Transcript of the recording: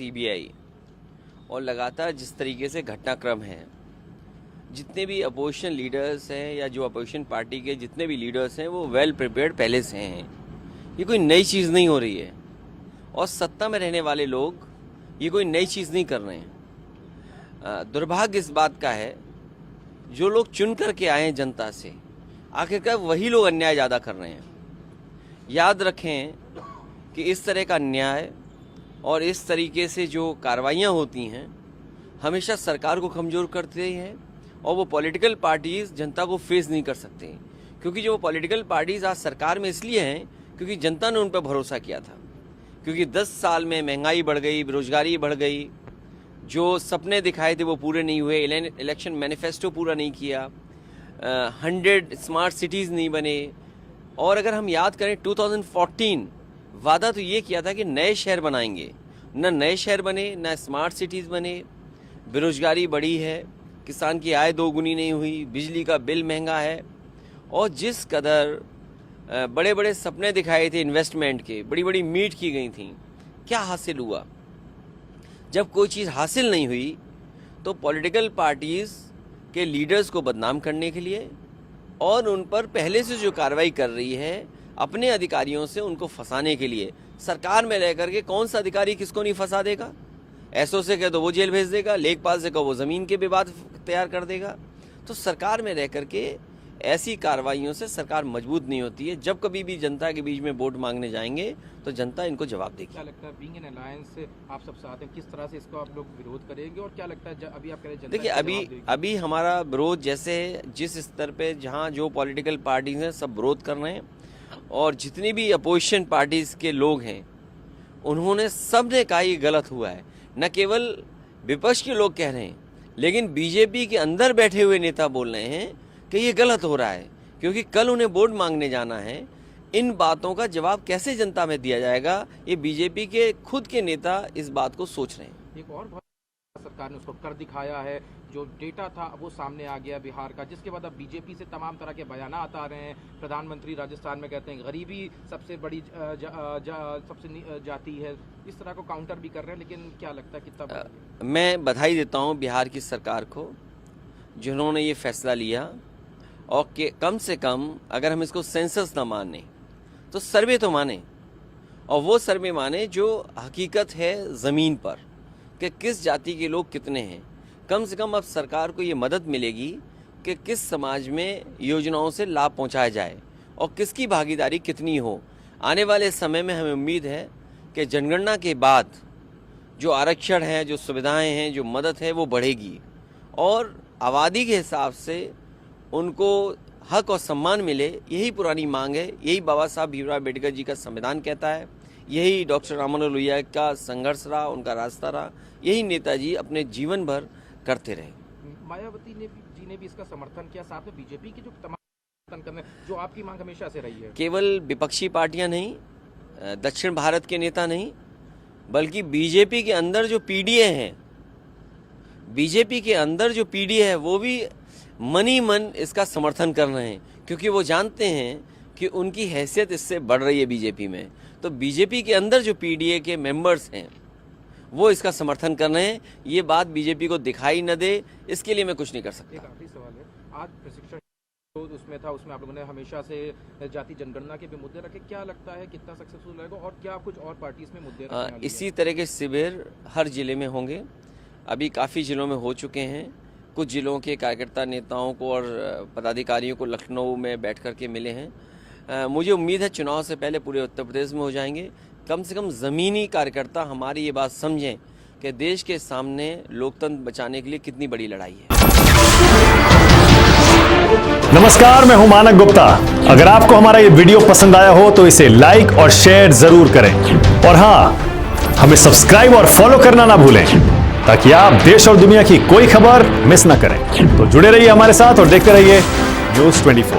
CBI और लगातार जिस तरीके से घटनाक्रम है, जितने भी अपोजिशन लीडर्स हैं या जो अपोजिशन पार्टी के जितने भी लीडर्स हैं वो वेल प्रिपेयर्ड पहले से हैं। ये कोई नई चीज़ नहीं हो रही है और सत्ता में रहने वाले लोग ये कोई नई चीज़ नहीं कर रहे हैं। दुर्भाग्य इस बात का है जो लोग चुन करके आए हैं जनता से, आखिरकार वही लोग अन्याय ज़्यादा कर रहे हैं। याद रखें कि इस तरह का अन्याय और इस तरीके से जो कार्रवाइयाँ होती हैं हमेशा सरकार को कमज़ोर करते हैं और वो पॉलिटिकल पार्टीज़ जनता को फेस नहीं कर सकते, क्योंकि जो पॉलिटिकल पार्टीज़ आज सरकार में इसलिए हैं क्योंकि जनता ने उन पर भरोसा किया था। क्योंकि 10 साल में महंगाई बढ़ गई, बेरोजगारी बढ़ गई, जो सपने दिखाए थे वो पूरे नहीं हुए, इलेक्शन मैनिफेस्टो पूरा नहीं किया, 100 स्मार्ट सिटीज़ नहीं बने। और अगर हम याद करें 2014 वादा तो ये किया था कि नए शहर बनाएंगे, न नए शहर बने, न स्मार्ट सिटीज़ बने, बेरोजगारी बढ़ी है, किसान की आय 2 गुनी नहीं हुई, बिजली का बिल महंगा है। और जिस कदर बड़े बड़े सपने दिखाए थे इन्वेस्टमेंट के, बड़ी बड़ी मीट की गई थी, क्या हासिल हुआ? जब कोई चीज़ हासिल नहीं हुई तो पॉलिटिकल पार्टीज़ के लीडर्स को बदनाम करने के लिए और उन पर पहले से जो कार्रवाई कर रही है अपने अधिकारियों से उनको फंसाने के लिए, सरकार में रह करके कौन सा अधिकारी किसको नहीं फंसा देगा? एसओ से कह दो वो जेल भेज देगा, लेखपाल से कहो वो ज़मीन के विवाद तैयार कर देगा। तो सरकार में रह करके ऐसी कार्रवाइयों से सरकार मजबूत नहीं होती है। जब कभी भी जनता के बीच में वोट मांगने जाएंगे तो जनता इनको जवाब देगी। क्या लगता है बीइंग एन अलायंस आप सब साथ हैं, किस तरह से इसको आप लोग विरोध करेंगे और क्या लगता है अभी आप कह रहे हैं देखिए, अभी हमारा विरोध जैसे जिस स्तर पे जहाँ जो पॉलिटिकल पार्टीज हैं सब विरोध कर रहे हैं और जितनी भी अपोजिशन पार्टीज के लोग हैं उन्होंने सब ने कहा ये गलत हुआ है। न केवल विपक्ष के लोग कह रहे हैं लेकिन बीजेपी के अंदर बैठे हुए नेता बोल रहे हैं कि ये गलत हो रहा है, क्योंकि कल उन्हें वोट मांगने जाना है। इन बातों का जवाब कैसे जनता में दिया जाएगा, ये बीजेपी के खुद के नेता इस बात को सोच रहे हैं। एक और सरकार ने उसको कर दिखाया है, जो डेटा था वो सामने आ गया बिहार का, जिसके बाद अब बीजेपी से तमाम तरह के बयानात आ रहे हैं। प्रधानमंत्री राजस्थान में कहते हैं गरीबी सबसे बड़ी सबसे जाती है, इस तरह को काउंटर भी कर रहे हैं। लेकिन क्या लगता है कितना? मैं बधाई देता हूँ बिहार की सरकार को जिन्होंने ये फैसला लिया और कि कम से कम अगर हम इसको सेंसस ना माने तो सर्वे तो माने, और वो सर्वे माने जो हकीकत है ज़मीन पर कि किस जाति के लोग कितने हैं। कम से कम अब सरकार को ये मदद मिलेगी कि किस समाज में योजनाओं से लाभ पहुंचाया जाए और किसकी भागीदारी कितनी हो। आने वाले समय में हमें उम्मीद है कि जनगणना के बाद जो आरक्षण है, जो सुविधाएं हैं, जो मदद है वो बढ़ेगी और आबादी के हिसाब से उनको हक और सम्मान मिले। यही पुरानी मांग है, यही बाबा साहब भीमराव अम्बेडकर जी का संविधान कहता है, यही डॉक्टर राममनोहर लोहिया का संघर्ष रहा, उनका रास्ता रहा, यही नेताजी अपने जीवन भर करते रहे। मायावती जी ने भी इसका समर्थन किया, साथ में बीजेपी की जो तमाम करने जो आपकी मांग हमेशा से रही है। केवल विपक्षी पार्टियां नहीं, दक्षिण भारत के नेता नहीं, बल्कि बीजेपी के अंदर जो पीडीए हैं, बीजेपी के अंदर जो पीडीए है वो भी मनी मन इसका समर्थन कर रहे हैं, क्योंकि वो जानते हैं कि उनकी हैसियत इससे बढ़ रही है बीजेपी में। तो बीजेपी के अंदर जो पीडीए के मेंबर्स हैं वो इसका समर्थन कर रहे हैं। ये बात बीजेपी को दिखाई न दे, इसके लिए मैं कुछ नहीं कर सकता। एक आखिरी सवाल है, आज प्रशिक्षण उसमें था, उसमें आप लोगों ने हमेशा से जाति जनगणना के भी मुद्दे रखे, क्या लगता है कितना सक्सेसफुल रहेगा और क्या कुछ और पार्टी इसमें मुद्दे? इसी तरह के शिविर हर जिले में होंगे, अभी काफ़ी जिलों में हो चुके हैं। कुछ जिलों के कार्यकर्ता नेताओं को और पदाधिकारियों को लखनऊ में बैठ कर के मिले हैं। मुझे उम्मीद है चुनाव से पहले पूरे उत्तर प्रदेश में हो जाएंगे। कम से कम ज़मीनी कार्यकर्ता हमारी ये बात समझें कि देश के सामने लोकतंत्र बचाने के लिए कितनी बड़ी लड़ाई है। नमस्कार, मैं हूं मानक गुप्ता। अगर आपको हमारा ये वीडियो पसंद आया हो तो इसे लाइक और शेयर जरूर करें और हाँ, हमें सब्सक्राइब और फॉलो करना ना भूलें ताकि आप देश और दुनिया की कोई खबर मिस ना करें। तो जुड़े रहिए हमारे साथ और देखते रहिए न्यूज़ 24।